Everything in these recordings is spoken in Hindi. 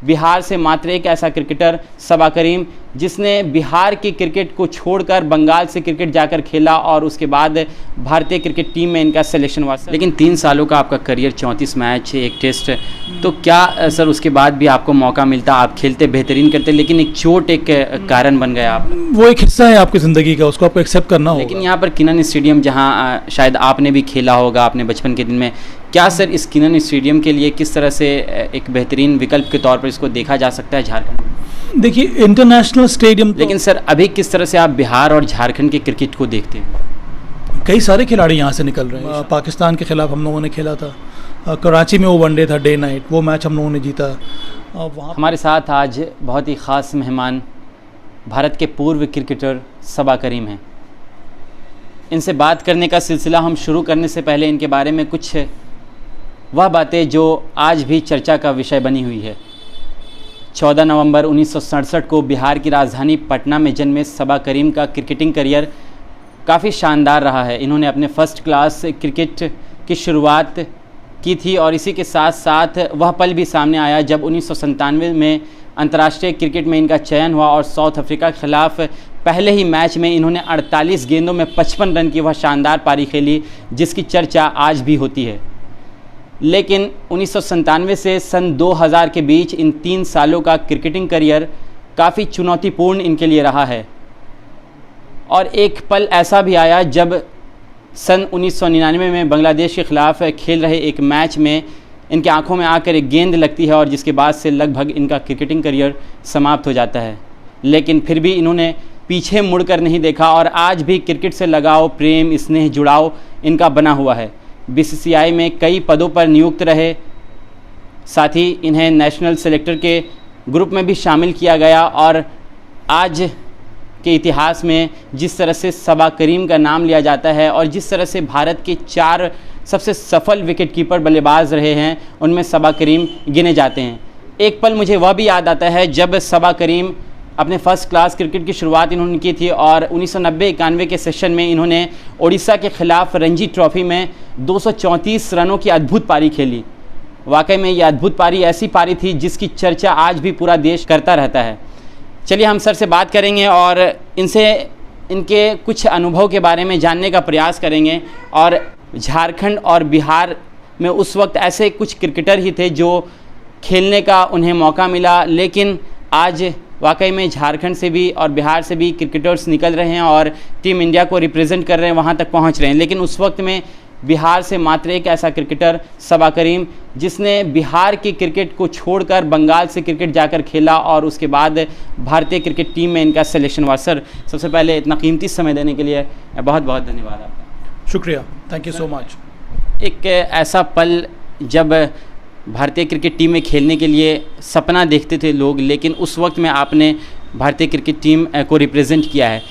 बिहार से मात्र एक ऐसा क्रिकेटर सबा करीम, जिसने बिहार की क्रिकेट को छोड़कर बंगाल से क्रिकेट जाकर खेला और उसके बाद भारतीय क्रिकेट टीम में इनका सिलेक्शन हुआ। लेकिन 3 सालों का आपका करियर, 34 मैच, एक टेस्ट, तो क्या सर उसके बाद भी आपको मौका मिलता, आप खेलते बेहतरीन करते, लेकिन एक चोट एक कारण बन गया आप? वो एक हिस्सा है आपकी ज़िंदगी का, उसको आपको एक्सेप्ट करना होगा। लेकिन यहाँ पर किनन स्टेडियम, जहाँ शायद आपने भी खेला होगा अपने बचपन के दिन में, क्या सर इस किनन स्टेडियम के लिए किस तरह से एक बेहतरीन विकल्प के तौर पर इसको देखा जा सकता है झारखंड? देखिए, इंटरनेशनल स्टेडियम लेकिन सर अभी किस तरह से आप बिहार और झारखंड के क्रिकेट को देखते हैं? कई सारे खिलाड़ी यहाँ से निकल रहे हैं। पाकिस्तान के खिलाफ हम लोगों ने खेला था, कराची में वो वनडे था, डे नाइट, वो मैच हम लोगों ने जीता। वहाँ हमारे साथ आज बहुत ही ख़ास मेहमान भारत के पूर्व क्रिकेटर सबा करीम हैं। इनसे बात करने का सिलसिला हम शुरू करने से पहले इनके बारे में कुछ वह बातें जो आज भी चर्चा का विषय बनी हुई है। 14 नवंबर 1967 को बिहार की राजधानी पटना में जन्मे सबा करीम का क्रिकेटिंग करियर काफ़ी शानदार रहा है। इन्होंने अपने फर्स्ट क्लास क्रिकेट की शुरुआत की थी और इसी के साथ साथ वह पल भी सामने आया जब 1997 में अंतर्राष्ट्रीय क्रिकेट में इनका चयन हुआ और साउथ अफ्रीका के खिलाफ पहले ही मैच में इन्होंने 48 गेंदों में 55 रन की वह शानदार पारी खेली, जिसकी चर्चा आज भी होती है। लेकिन 1997 से सन 2000 के बीच इन 3 सालों का क्रिकेटिंग करियर काफ़ी चुनौतीपूर्ण इनके लिए रहा है और एक पल ऐसा भी आया जब सन 1999 में बांग्लादेश के ख़िलाफ़ खेल रहे एक मैच में इनके आंखों में आकर एक गेंद लगती है और जिसके बाद से लगभग इनका क्रिकेटिंग करियर समाप्त हो जाता है। लेकिन फिर भी इन्होंने पीछे मुड़कर नहीं देखा और आज भी क्रिकेट से लगाव, प्रेम, स्नेह, जुड़ाव इनका बना हुआ है। बीसीसीआई में कई पदों पर नियुक्त रहे, साथ ही इन्हें नेशनल सेलेक्टर के ग्रुप में भी शामिल किया गया और आज के इतिहास में जिस तरह से सबा करीम का नाम लिया जाता है और जिस तरह से भारत के 4 सबसे सफल विकेटकीपर बल्लेबाज रहे हैं, उनमें सबा करीम गिने जाते हैं। एक पल मुझे वह भी याद आता है जब सबा करीम अपने फर्स्ट क्लास क्रिकेट की शुरुआत इन्होंने की थी और 1990-91 के सेशन में इन्होंने ओडिशा के ख़िलाफ़ रणजी ट्रॉफ़ी में 234 रनों की अद्भुत पारी खेली। वाकई में ये अद्भुत पारी ऐसी पारी थी जिसकी चर्चा आज भी पूरा देश करता रहता है। चलिए हम सर से बात करेंगे और इनसे इनके कुछ अनुभव के बारे में जानने का प्रयास करेंगे और झारखंड और बिहार में उस वक्त ऐसे कुछ क्रिकेटर ही थे जो खेलने का उन्हें मौका मिला, लेकिन आज वाकई में झारखंड से भी और बिहार से भी क्रिकेटर्स निकल रहे हैं और टीम इंडिया को रिप्रेजेंट कर रहे हैं, वहाँ तक पहुँच रहे हैं। लेकिन उस वक्त में बिहार से मात्र एक ऐसा क्रिकेटर सबा करीम, जिसने बिहार की क्रिकेट को छोड़कर बंगाल से क्रिकेट जाकर खेला और उसके बाद भारतीय क्रिकेट टीम में इनका सिलेक्शन हुआ। सर सबसे पहले इतना कीमती समय देने के लिए बहुत बहुत धन्यवाद आपका। शुक्रिया, थैंक यू सो मच। एक ऐसा पल जब भारतीय क्रिकेट टीम में खेलने के लिए सपना देखते थे लोग, लेकिन उस वक्त में आपने भारतीय क्रिकेट टीम को रिप्रेजेंट किया है।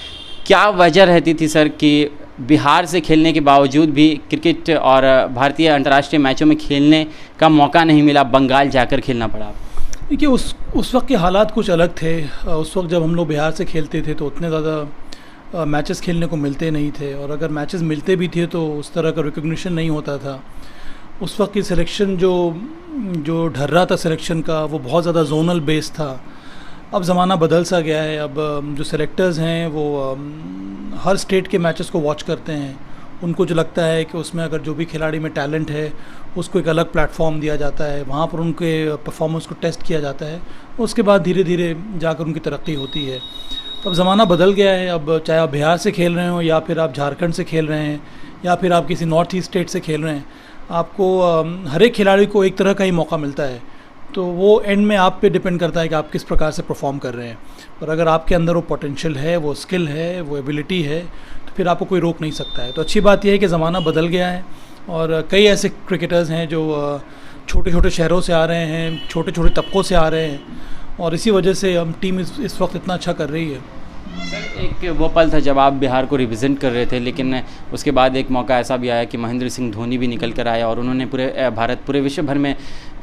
क्या वजह रहती थी सर कि बिहार से खेलने के बावजूद भी क्रिकेट और भारतीय अंतर्राष्ट्रीय मैचों में खेलने का मौका नहीं मिला, बंगाल जाकर खेलना पड़ा? देखिए, उस वक्त के हालात कुछ अलग थे। उस वक्त जब हम लोग बिहार से खेलते थे तो उतने ज़्यादा मैचेस खेलने को मिलते नहीं थे और अगर मैचेस मिलते भी थे तो उस तरह का रिकग्निशन नहीं होता था। उस वक्त की सिलेक्शन जो ढर रहा था सिलेक्शन का, वो बहुत ज़्यादा जोनल बेस था। अब ज़माना बदल सा गया है। अब जो सेलेक्टर्स हैं वो हर स्टेट के मैचेस को वॉच करते हैं। उनको जो लगता है कि उसमें अगर जो भी खिलाड़ी में टैलेंट है उसको एक अलग प्लेटफॉर्म दिया जाता है, वहाँ पर उनके परफॉर्मेंस को टेस्ट किया जाता है, उसके बाद धीरे धीरे जाकर उनकी तरक्की होती है। तो अब ज़माना बदल गया है। अब चाहे आप बिहार से खेल रहे हो या फिर आप झारखंड से खेल रहे हैं या फिर आप किसी नॉर्थ ईस्ट स्टेट से खेल रहे हैं, आपको हर एक खिलाड़ी को एक तरह का ही मौका मिलता है। तो वो एंड में आप पे डिपेंड करता है कि आप किस प्रकार से परफॉर्म कर रहे हैं। पर अगर आपके अंदर वो पोटेंशियल है, वो स्किल है, वो एबिलिटी है, तो फिर आपको कोई रोक नहीं सकता है। तो अच्छी बात यह है कि ज़माना बदल गया है और कई ऐसे क्रिकेटर्स हैं जो छोटे छोटे शहरों से आ रहे हैं, छोटे छोटे तबकों से आ रहे हैं और इसी वजह से हम टीम इस वक्त इतना अच्छा कर रही है। सर एक वो पल था जब आप बिहार को रिप्रेजेंट कर रहे थे, लेकिन उसके बाद एक मौका ऐसा भी आया कि महेंद्र सिंह धोनी भी निकल कर आया और उन्होंने पूरे विश्व भर में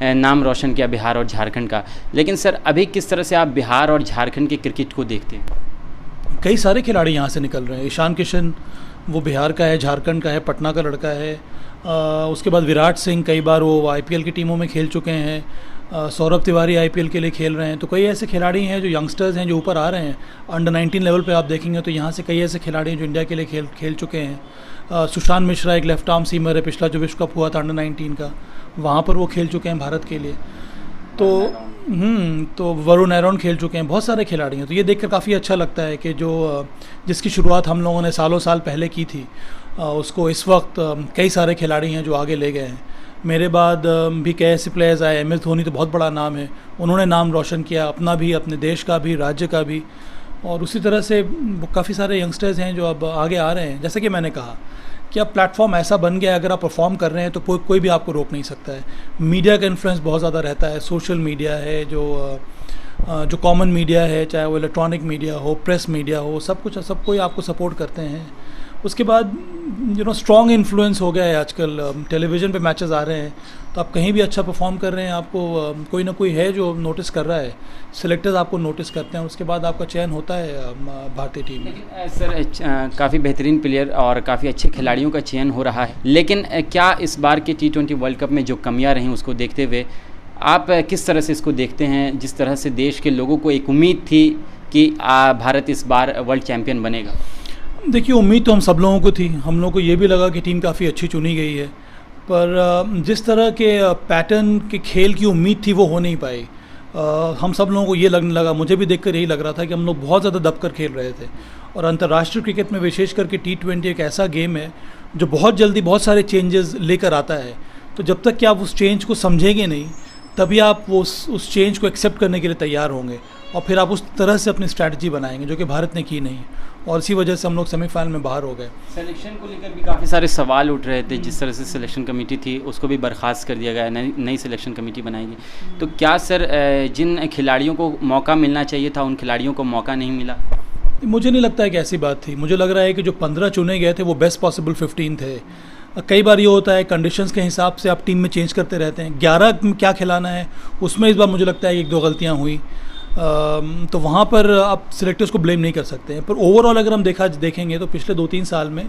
नाम रोशन किया बिहार और झारखंड का। लेकिन सर अभी किस तरह से आप बिहार और झारखंड के क्रिकेट को देखते हैं? कई सारे खिलाड़ी यहाँ से निकल रहे हैं। ईशान किशन वो बिहार का है, झारखंड का है, पटना का लड़का है। उसके बाद विराट सिंह कई बार वो IPL की टीमों में खेल चुके हैं। सौरभ तिवारी आईपीएल के लिए खेल रहे हैं। तो कई ऐसे खिलाड़ी हैं जो यंगस्टर्स हैं जो ऊपर आ रहे हैं। अंडर 19 लेवल पे आप देखेंगे तो यहाँ से कई ऐसे खिलाड़ी हैं जो इंडिया के लिए खेल चुके हैं। सुशांत मिश्रा एक लेफ्ट आर्म सीमर है, पिछला जो विश्व कप हुआ था अंडर 19 का, वहाँ पर वो खेल चुके हैं भारत के लिए। तो वरुण एरोन खेल चुके हैं, बहुत सारे खिलाड़ी हैं। तो ये देखकर काफ़ी अच्छा लगता है कि जो जिसकी शुरुआत हम लोगों ने सालों साल पहले की थी, उसको इस वक्त कई सारे खिलाड़ी हैं जो आगे ले गए हैं। मेरे बाद भी कई ऐसे प्लेयर्स आए। MS धोनी तो बहुत बड़ा नाम है, उन्होंने नाम रोशन किया अपना भी, अपने देश का भी, राज्य का भी। और उसी तरह से काफ़ी सारे यंगस्टर्स हैं जो अब आगे आ रहे हैं। जैसे कि मैंने कहा कि अब प्लेटफॉर्म ऐसा बन गया है, अगर आप परफॉर्म कर रहे हैं तो कोई भी आपको रोक नहीं सकता है। मीडिया का इन्फ्लुएंस बहुत ज़्यादा रहता है। सोशल मीडिया है, जो कॉमन मीडिया है, चाहे वो इलेक्ट्रॉनिक मीडिया हो, प्रेस मीडिया हो, सब कोई आपको सपोर्ट करते हैं। उसके बाद स्ट्रॉन्ग इन्फ्लुएंस हो गया है आजकल। टेलीविज़न पे मैचेस आ रहे हैं, तो आप कहीं भी अच्छा परफॉर्म कर रहे हैं, आपको कोई ना कोई है जो नोटिस कर रहा है। सिलेक्टर्स आपको नोटिस करते हैं, उसके बाद आपका चयन होता है भारतीय टीम में। लेकिन सर काफ़ी बेहतरीन प्लेयर और काफ़ी अच्छे खिलाड़ियों का चयन हो रहा है, लेकिन क्या इस बार के T20 वर्ल्ड कप में जो कमियां रहीं उसको देखते हुए आप किस तरह से इसको देखते हैं? जिस तरह से देश के लोगों को एक उम्मीद थी कि भारत इस बार वर्ल्ड चैम्पियन बनेगा। देखिए, उम्मीद तो हम सब लोगों को थी। हम लोगों को ये भी लगा कि टीम काफ़ी अच्छी चुनी गई है, पर जिस तरह के पैटर्न के खेल की उम्मीद थी वो हो नहीं पाई। हम सब लोगों को ये लगने लगा, मुझे भी देखकर यही लग रहा था कि हम लोग बहुत ज़्यादा दबकर खेल रहे थे। और अंतर्राष्ट्रीय क्रिकेट में विशेष करके T20 एक ऐसा गेम है जो बहुत जल्दी बहुत सारे चेंजेस लेकर आता है। तो जब तक कि आप उस चेंज को समझेंगे नहीं, तभी आप वो उस चेंज को एक्सेप्ट करने के लिए तैयार होंगे और फिर आप उस तरह से अपनी स्ट्रैटेजी बनाएंगे, जो कि भारत ने की नहीं। और इसी वजह से हम लोग सेमीफाइनल में बाहर हो गए। सिलेक्शन को लेकर भी काफ़ी सारे सवाल उठ रहे थे। जिस तरह से सिलेक्शन कमेटी थी उसको भी बर्खास्त कर दिया गया, नई सिलेक्शन कमेटी बनाएगी। तो क्या सर जिन खिलाड़ियों को मौका मिलना चाहिए था उन खिलाड़ियों को मौका नहीं मिला? मुझे नहीं लगता है कि ऐसी बात थी। मुझे लग रहा है कि जो 15 चुने गए थे वो बेस्ट पॉसिबल 15 थे। कई बार ये होता है कंडीशंस के हिसाब से आप टीम में चेंज करते रहते हैं। 11 में क्या खिलाना है, उसमें इस बार मुझे लगता है 1-2 गलतियाँ हुई। तो वहाँ पर आप सिलेक्टर्स को ब्लेम नहीं कर सकते हैं। पर ओवरऑल अगर हम देखेंगे तो पिछले 2-3 साल में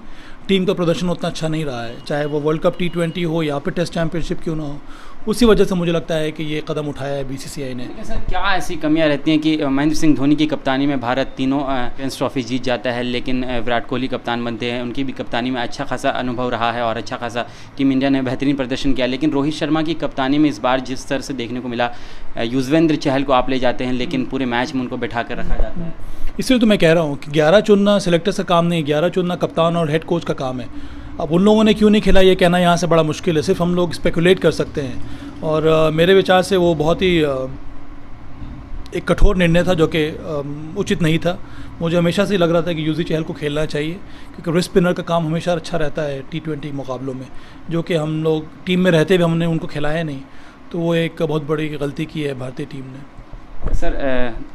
टीम का प्रदर्शन उतना अच्छा नहीं रहा है, चाहे वो वर्ल्ड कप T20 हो या फिर टेस्ट चैंपियनशिप क्यों ना हो। उसी वजह से मुझे लगता है कि ये कदम उठाया है BCCI ने। सर क्या ऐसी कमियां रहती हैं कि महेंद्र सिंह धोनी की कप्तानी में भारत तीनों चैंपियंस ट्रॉफी जीत जाता है, लेकिन विराट कोहली कप्तान बनते हैं, उनकी भी कप्तानी में अच्छा खासा अनुभव रहा है और अच्छा खासा टीम इंडिया ने बेहतरीन प्रदर्शन किया। लेकिन रोहित शर्मा की कप्तानी में इस बार जिस तरह से देखने को मिला, युजवेंद्र चहल को आप ले जाते हैं लेकिन पूरे मैच में उनको बैठा कर रखा जाता है। इसलिए तो मैं कह रहा हूँ कि 11 चुनना सिलेक्टर्स का काम नहीं, 11 चुनना कप्तान और हेड कोच का काम है। अब उन लोगों ने क्यों नहीं खेला ये कहना यहाँ से बड़ा मुश्किल है। सिर्फ हम लोग स्पेकुलेट कर सकते हैं। और मेरे विचार से वो बहुत ही एक कठोर निर्णय था जो कि उचित नहीं था। मुझे हमेशा से लग रहा था कि युजवेंद्र चहल को खेलना चाहिए, क्योंकि रिस्ट स्पिनर का काम हमेशा अच्छा रहता है T20 मुकाबलों में, जो कि हम लोग टीम में रहते हुए हमने उनको खिलाया नहीं। तो वो एक बहुत बड़ी गलती की है भारतीय टीम ने। सर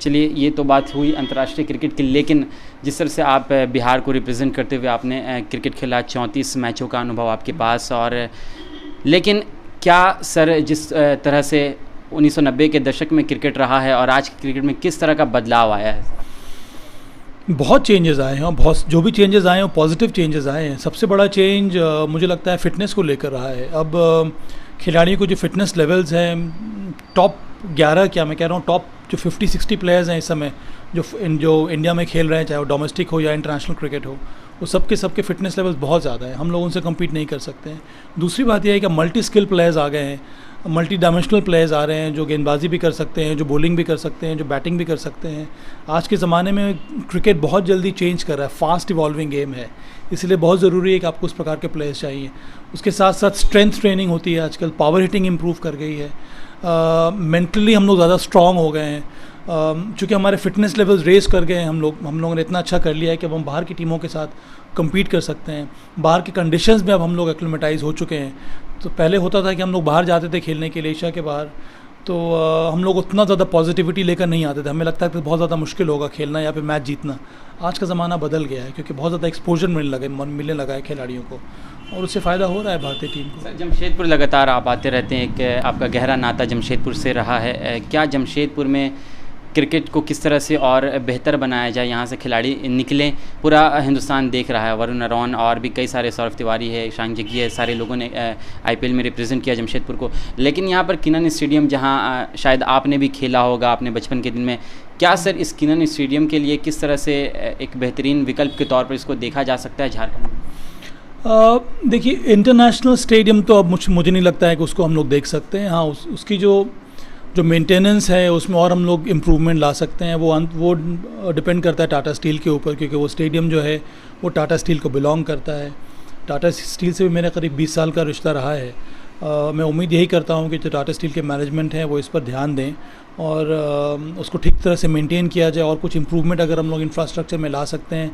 चलिए, ये तो बात हुई अंतर्राष्ट्रीय क्रिकेट की, लेकिन जिस तरह से आप बिहार को रिप्रेजेंट करते हुए आपने क्रिकेट खेला, 34 मैचों का अनुभव आपके पास, और लेकिन क्या सर जिस तरह से 1990 के दशक में क्रिकेट रहा है और आज के क्रिकेट में किस तरह का बदलाव आया है? बहुत चेंजेस आए हैं और बहुत जो भी चेंजेस आए हैं वो पॉजिटिव चेंजेस आए हैं। सबसे बड़ा चेंज मुझे लगता है फ़िटनेस को लेकर रहा है। अब खिलाड़ियों को जो फिटनेस लेवल्स हैं, टॉप 11 क्या मैं कह रहा हूँ, टॉप जो 50-60 प्लेयर्स हैं इस समय जो इंडिया में खेल रहे हैं, चाहे वो डोमेस्टिक हो या इंटरनेशनल क्रिकेट हो, वो सबके फिटनेस लेवल्स बहुत ज़्यादा हैं। हम लोग उनसे कम्पीट नहीं कर सकते हैं। दूसरी बात यह है कि मल्टी स्किल प्लेयर्स आ गए हैं, मल्टी डायमेंशनल प्लेयर्स आ रहे हैं, जो गेंदबाजी भी कर सकते हैं, जो बॉलिंग भी कर सकते हैं, जो बैटिंग भी कर सकते हैं। आज के ज़माने में क्रिकेट बहुत जल्दी चेंज कर रहा है, फास्ट इवॉल्विंग गेम है, इसलिए बहुत ज़रूरी है कि आपको उस प्रकार के प्लेयर्स चाहिए। उसके साथ साथ स्ट्रेंथ ट्रेनिंग होती है आजकल, पावर हिटिंग इम्प्रूव कर गई है, मेंटली हम लोग ज़्यादा स्ट्रॉन्ग हो गए हैं। चूँकि हमारे फिटनेस लेवल्स रेस कर गए हैं, हम लोगों ने इतना अच्छा कर लिया है कि अब हम बाहर की टीमों के साथ कम्पीट कर सकते हैं। बाहर के कंडीशंस में अब हम लोग एक्लिमेटाइज हो चुके हैं। तो पहले होता था कि हम लोग बाहर जाते थे खेलने के लिए, एशिया के बाहर, तो हम लोग उतना ज़्यादा पॉजिटिविटी लेकर नहीं आते थे। हमें लगता है कि बहुत ज़्यादा मुश्किल होगा खेलना या फिर मैच जीतना। आज का ज़माना बदल गया है, क्योंकि बहुत ज़्यादा एक्सपोजर मिलने लगा है खिलाड़ियों को, और उससे फ़ायदा हो रहा है भारतीय टीम को। सर जमशेदपुर लगातार आप आते रहते हैं, एक आपका गहरा नाता जमशेदपुर से रहा है। क्या जमशेदपुर में क्रिकेट को किस तरह से और बेहतर बनाया जाए, यहाँ से खिलाड़ी निकलें। पूरा हिंदुस्तान देख रहा है, वरुण आरोन और भी कई सारे, सौरभ तिवारी है, ईशान जग्गी है, सारे लोगों ने IPL में रिप्रेजेंट किया जमशेदपुर को। लेकिन यहाँ पर किनन स्टेडियम, जहाँ शायद आपने भी खेला होगा अपने बचपन के दिन में, क्या सर इस किनन स्टेडियम के लिए किस तरह से एक बेहतरीन विकल्प के तौर पर इसको देखा जा सकता है झारखंड में? देखिए, इंटरनेशनल स्टेडियम तो अब मुझे नहीं लगता है कि उसको हम लोग देख सकते हैं। हाँ, उसकी जो मेंटेनेंस है उसमें और हम लोग इम्प्रूवमेंट ला सकते हैं। वो डिपेंड करता है टाटा स्टील के ऊपर, क्योंकि वो स्टेडियम जो है वो टाटा स्टील को बिलोंग करता है। टाटा स्टील से भी मेरा करीब 20 साल का रिश्ता रहा है। मैं उम्मीद यही करता हूँ कि जो टाटा स्टील के मैनेजमेंट है वो इस पर ध्यान दें और उसको ठीक तरह से मेंटेन किया जाए, और कुछ इम्प्रूवमेंट अगर हम लोग इंफ्रास्ट्रक्चर में ला सकते हैं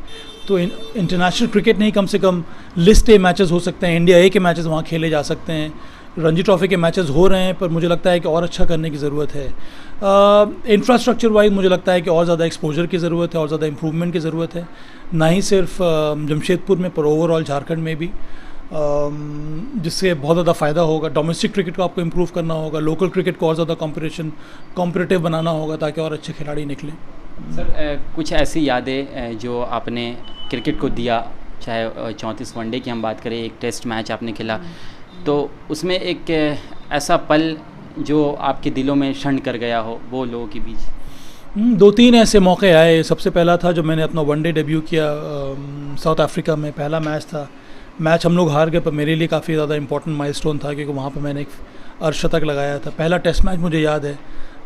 तो इंटरनेशनल क्रिकेट नहीं, कम से कम लिस्ट ए मैचेस हो सकते हैं, इंडिया ए के मैचेस वहाँ खेले जा सकते हैं। रणजी ट्रॉफी के मैचेस हो रहे हैं, पर मुझे लगता है कि और अच्छा करने की ज़रूरत है। इंफ्रास्ट्रक्चर वाइज मुझे लगता है कि और ज़्यादा एक्सपोजर की ज़रूरत है, और ज़्यादा इम्प्रूवमेंट की ज़रूरत है, ना ही सिर्फ जमशेदपुर में पर ओवरऑल झारखंड में भी, जिससे बहुत ज़्यादा फ़ायदा होगा। डोमेस्टिक क्रिकेट को आपको इम्प्रूव करना होगा, लोकल क्रिकेट को और ज़्यादा कॉम्पिटिटिव बनाना होगा ताकि और अच्छे खिलाड़ी निकलें। सर कुछ ऐसी यादें जो आपने क्रिकेट को दिया, चाहे 34 वनडे की हम बात करें, एक टेस्ट मैच आपने खेला, तो उसमें एक ऐसा पल जो आपके दिलों में क्षण कर गया हो वो लोगों के बीच? 2-3 ऐसे मौके आए। सबसे पहला था जब मैंने अपना वनडे डेब्यू किया साउथ अफ्रीका में। पहला मैच था, मैच हम लोग हार गए, पर मेरे लिए काफ़ी ज़्यादा इंपॉर्टेंट माइलस्टोन था, क्योंकि वहाँ पर मैंने एक अर्धशतक लगाया था। पहला टेस्ट मैच मुझे याद है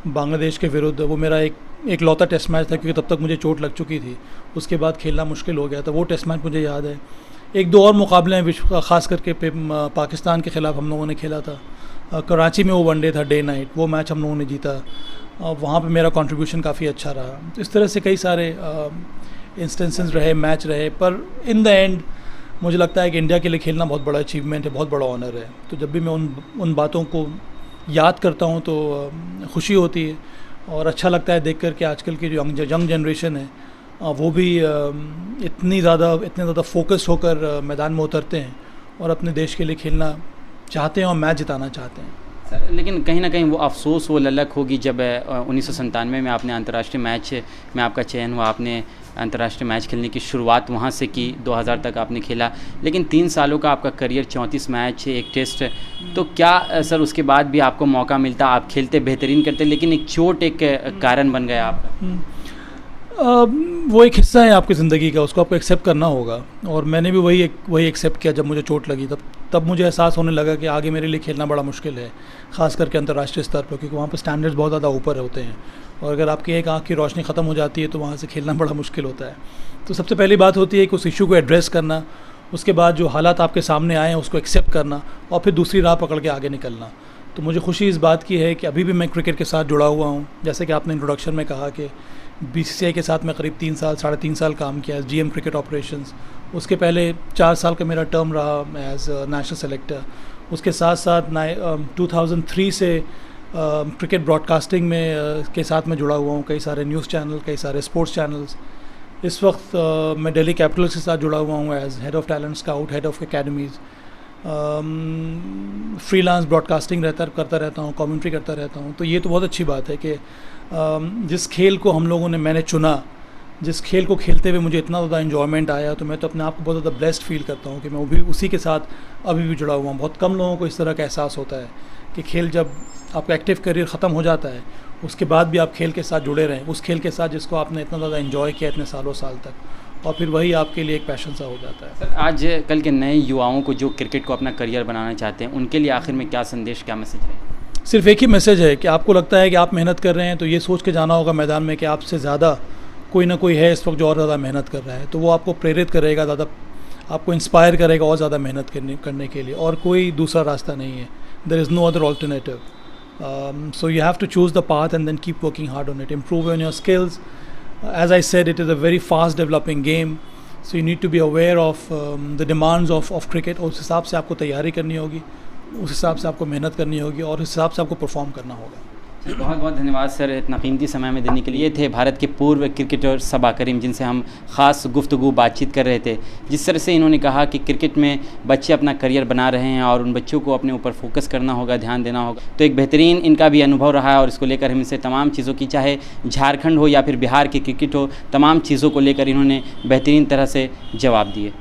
बांग्लादेश के विरुद्ध, वो मेरा एक लौता टेस्ट मैच था, क्योंकि तब तक मुझे चोट लग चुकी थी, उसके बाद खेलना मुश्किल हो गया था। वो टेस्ट मैच मुझे याद है। 1-2 और मुकाबले हैं विश्व का, ख़ास करके पाकिस्तान के ख़िलाफ़ हम लोगों ने खेला था कराची में, वो वनडे था डे नाइट, वो मैच हम लोगों ने जीता। वहाँ पे मेरा कंट्रीब्यूशन काफ़ी अच्छा रहा। तो इस तरह से कई सारे इंस्टेंसेस रहे, मैच रहे, पर इन द एंड मुझे लगता है कि इंडिया के लिए खेलना बहुत बड़ा अचीवमेंट है, बहुत बड़ा ऑनर है। तो जब भी मैं उन बातों को याद करता हूँ तो खुशी होती है, और अच्छा लगता है देख कर के आजकल की जो यंग जनरेशन है वो भी इतने ज़्यादा फोकस होकर मैदान में उतरते हैं और अपने देश के लिए खेलना चाहते हैं और मैच जिताना चाहते हैं। सर लेकिन कहीं ना कहीं वो अफसोस, वो ललक होगी जब 1997 में आपने अंतर्राष्ट्रीय मैच में आपका चयन हुआ, आपने अंतर्राष्ट्रीय मैच खेलने की शुरुआत वहाँ से की, 2000 तक आपने खेला, लेकिन 3 सालों का आपका करियर, 34 मैच, एक टेस्ट, तो क्या सर उसके बाद भी आपको मौका मिलता, आप खेलते, बेहतरीन करते, लेकिन एक चोट एक कारण बन गया आपका? वो एक हिस्सा है आपकी ज़िंदगी का, उसको आपको एक्सेप्ट करना होगा, और मैंने भी वही एक्सेप्ट किया। जब मुझे चोट लगी तब मुझे एहसास होने लगा कि आगे मेरे लिए खेलना बड़ा मुश्किल है, ख़ास करके अंतर्राष्ट्रीय स्तर पर, क्योंकि वहाँ पर स्टैंडर्ड्स बहुत ज़्यादा ऊपर होते हैं, और अगर आपकी एक आँख की रोशनी ख़त्म हो जाती है तो वहाँ से खेलना बड़ा मुश्किल होता है। तो सबसे पहली बात होती है कि उस इशू को एड्रेस करना, उसके बाद जो हालात आपके सामने आए हैं उसको एक्सेप्ट करना, और फिर दूसरी राह पकड़ के आगे निकलना। तो मुझे खुशी इस बात की है कि अभी भी मैं क्रिकेट के साथ जुड़ा हुआ हूँ। जैसे कि आपने इंट्रोडक्शन में कहा कि BCCI के साथ मैं करीब 3 साल काम किया एज GM क्रिकेट ऑपरेशंस। उसके पहले 4 साल का मेरा टर्म रहा एज नेशनल सेलेक्टर। उसके साथ साथ 2003 से क्रिकेट ब्रॉडकास्टिंग में के साथ मैं जुड़ा हुआ हूँ, कई सारे न्यूज़ चैनल, कई सारे स्पोर्ट्स चैनल्स। इस वक्त मैं दिल्ली कैपिटल्स के साथ जुड़ा हुआ हूँ as head of talent scout, head of academies. Freelance broadcasting करता रहता हूँ, कमेंट्री करता रहता हूँ। तो ये तो बहुत अच्छी बात है कि जिस खेल को मैंने चुना, जिस खेल को खेलते हुए मुझे इतना ज़्यादा एन्जॉयमेंट आया, तो मैं तो अपने आप को बहुत ज़्यादा ब्लेस्ड फील करता हूँ कि मैं भी उसी के साथ अभी भी जुड़ा हुआ हूँ। बहुत कम लोगों को इस तरह का एहसास होता है कि खेल, जब आपका एक्टिव करियर ख़त्म हो जाता है, उसके बाद भी आप खेल के साथ जुड़े रहें, उस खेल के साथ जिसको आपने इतना ज़्यादा एंजॉय किया इतने साल तक, और फिर वही आपके लिए एक पैशन सा हो जाता है। सर आज कल के नए युवाओं को जो क्रिकेट को अपना करियर बनाना चाहते हैं, उनके लिए आखिर में क्या संदेश, क्या मैसेज रहेगा? सिर्फ एक ही मैसेज है कि आपको लगता है कि आप मेहनत कर रहे हैं, तो ये सोच के जाना होगा मैदान में कि आपसे ज़्यादा कोई ना कोई है इस वक्त जो और ज़्यादा मेहनत कर रहा है। तो वो आपको प्रेरित करेगा, ज़्यादा आपको इंस्पायर करेगा और ज़्यादा मेहनत करने के लिए, और कोई दूसरा रास्ता नहीं है। There is no other alternative. So you have to choose the path and then keep working hard on it, improve on your skills. As I said, it is a very fast developing game, so you need to be aware of the demands of cricket. उस हिसाब से आपको तैयारी करनी होगी, उस हिसाब से आपको मेहनत करनी होगी, और उस हिसाब से आपको परफॉर्म करना होगा। बहुत बहुत धन्यवाद सर इतना कीमती समय में देने के लिए। ये थे भारत के पूर्व क्रिकेटर सबा करीम, जिनसे हम ख़ास गुफ्तगू बातचीत कर रहे थे। जिस तरह से इन्होंने कहा कि क्रिकेट में बच्चे अपना करियर बना रहे हैं और उन बच्चों को अपने ऊपर फोकस करना होगा, ध्यान देना होगा, तो एक बेहतरीन इनका भी अनुभव रहा है और इसको लेकर हम इनसे तमाम चीज़ों की, चाहे झारखंड हो या फिर बिहार की क्रिकेट हो, तमाम चीज़ों को लेकर इन्होंने बेहतरीन तरह से जवाब दिए।